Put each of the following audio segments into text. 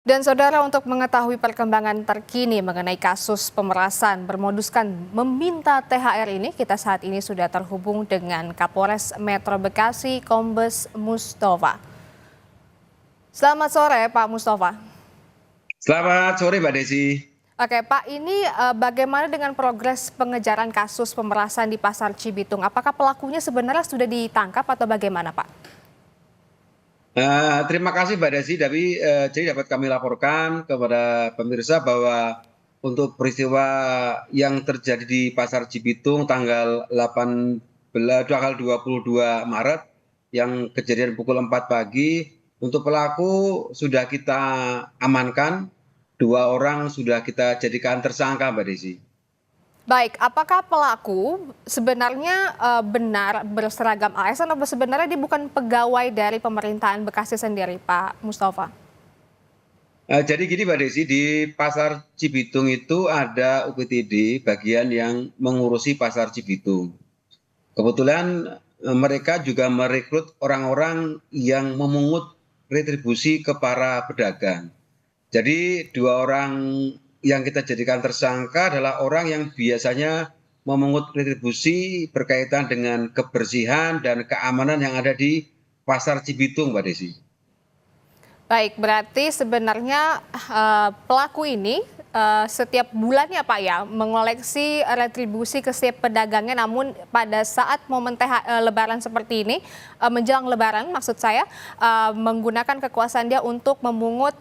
Dan saudara, untuk mengetahui perkembangan terkini mengenai kasus pemerasan bermoduskan meminta THR ini, kita saat ini sudah terhubung dengan Kapolres Metro Bekasi, Kombes Mustafa. Selamat sore Pak Mustafa. Selamat sore Mbak Desi. Oke Pak, ini bagaimana dengan progres pengejaran kasus pemerasan di Pasar Cibitung? Apakah pelakunya sebenarnya sudah ditangkap atau bagaimana Pak? Terima kasih Mbak Desi, jadi dapat kami laporkan kepada pemirsa bahwa untuk peristiwa yang terjadi di Pasar Cibitung tanggal 22 Maret yang kejadian pukul 4 pagi, untuk pelaku sudah kita amankan, 2 orang sudah kita jadikan tersangka Mbak Desi. Baik, apakah pelaku sebenarnya benar berseragam ASN atau sebenarnya dia bukan pegawai dari pemerintahan Bekasi sendiri, Pak Mustafa? Jadi gini Mbak Desi, di Pasar Cibitung itu ada UPTD bagian yang mengurusi Pasar Cibitung. Kebetulan mereka juga merekrut orang-orang yang memungut retribusi ke para pedagang. Jadi 2 orang yang kita jadikan tersangka adalah orang yang biasanya memungut retribusi berkaitan dengan kebersihan dan keamanan yang ada di Pasar Cibitung, Mbak Desi. Baik, berarti sebenarnya pelaku ini setiap bulannya Pak ya mengoleksi retribusi ke setiap pedagangnya, namun pada saat momen Lebaran seperti ini, menjelang Lebaran maksud saya, menggunakan kekuasaan dia untuk memungut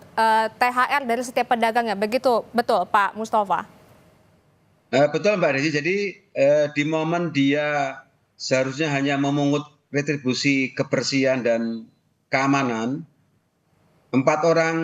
THR dari setiap pedagangnya, begitu betul Pak Mustafa? Betul Mbak Desi, jadi di momen dia seharusnya hanya memungut retribusi kebersihan dan keamanan, 4 orang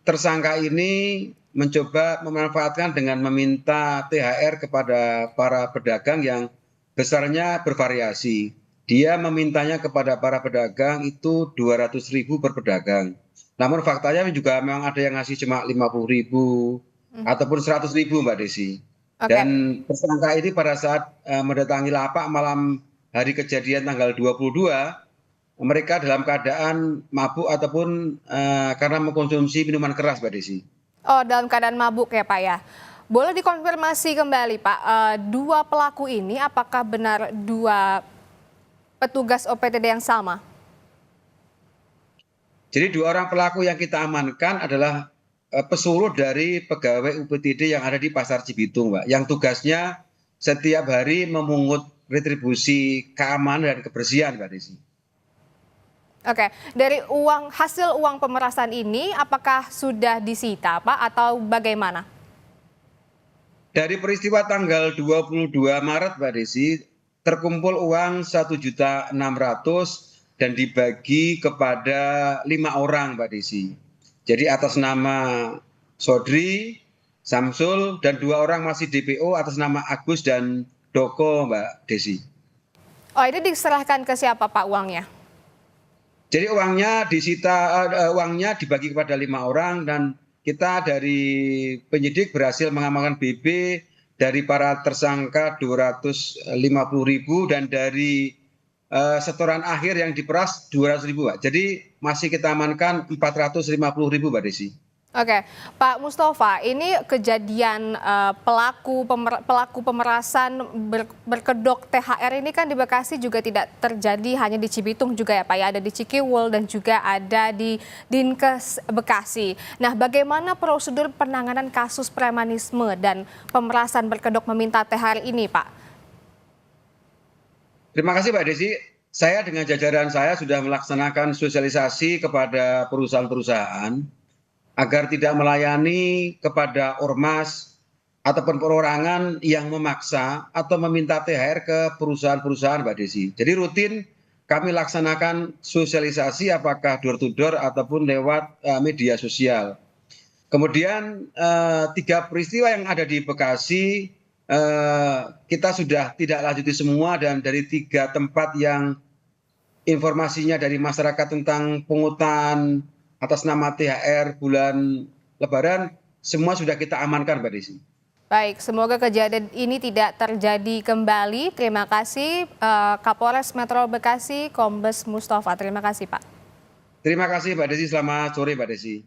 tersangka ini mencoba memanfaatkan dengan meminta THR kepada para pedagang yang besarnya bervariasi. Dia memintanya kepada para pedagang itu 200.000 per pedagang. Namun faktanya juga memang ada yang ngasih cuma 50.000 ataupun 100.000 Mbak Desi. Oke. Dan tersangka ini pada saat mendatangi lapak malam hari kejadian tanggal 22, mereka dalam keadaan mabuk ataupun karena mengkonsumsi minuman keras, Mbak Desi. Oh, dalam keadaan mabuk ya Pak ya. Boleh dikonfirmasi kembali Pak, dua pelaku ini apakah benar dua petugas OPTD yang sama? Jadi 2 orang pelaku yang kita amankan adalah pesuruh dari pegawai UPTD yang ada di Pasar Cibitung, Mbak, yang tugasnya setiap hari memungut retribusi keamanan dan kebersihan, Mbak Desi. Oke, dari hasil uang pemerasan ini apakah sudah disita Pak atau bagaimana? Dari peristiwa tanggal 22 Maret, Mbak Desi, terkumpul uang 1.600.000 dan dibagi kepada 5 orang, Mbak Desi. Jadi atas nama Sodri, Samsul, dan 2 orang masih DPO atas nama Agus dan Doko, Mbak Desi. Oh, ini diserahkan ke siapa Pak uangnya? Jadi uangnya disita, uangnya dibagi kepada 5 orang dan kita dari penyidik berhasil mengamankan BB dari para tersangka 250.000 dan dari setoran akhir yang diperas 200.000, Pak. Jadi masih kita amankan 450.000, Mbak Desi. Oke, Pak Mustafa, ini kejadian pelaku pemerasan berkedok THR ini kan di Bekasi juga tidak terjadi hanya di Cibitung juga ya Pak ya, ada di Cikiwul dan juga ada di Dinkes Bekasi. Nah, bagaimana prosedur penanganan kasus premanisme dan pemerasan berkedok meminta THR ini Pak? Terima kasih Mbak Desi. Saya dengan jajaran saya sudah melaksanakan sosialisasi kepada perusahaan-perusahaan agar tidak melayani kepada ormas ataupun perorangan yang memaksa atau meminta THR ke perusahaan-perusahaan, Mbak Desi. Jadi rutin kami laksanakan sosialisasi apakah door to door ataupun lewat media sosial. Kemudian 3 peristiwa yang ada di Bekasi kita sudah tidak lanjuti semua, dan dari 3 tempat yang informasinya dari masyarakat tentang pungutan atas nama THR bulan Lebaran, semua sudah kita amankan, Mbak Desi. Baik, semoga kejadian ini tidak terjadi kembali. Terima kasih Kapolres Metro Bekasi, Kombes Mustafa. Terima kasih Pak. Terima kasih Mbak Desi, selamat sore Mbak Desi.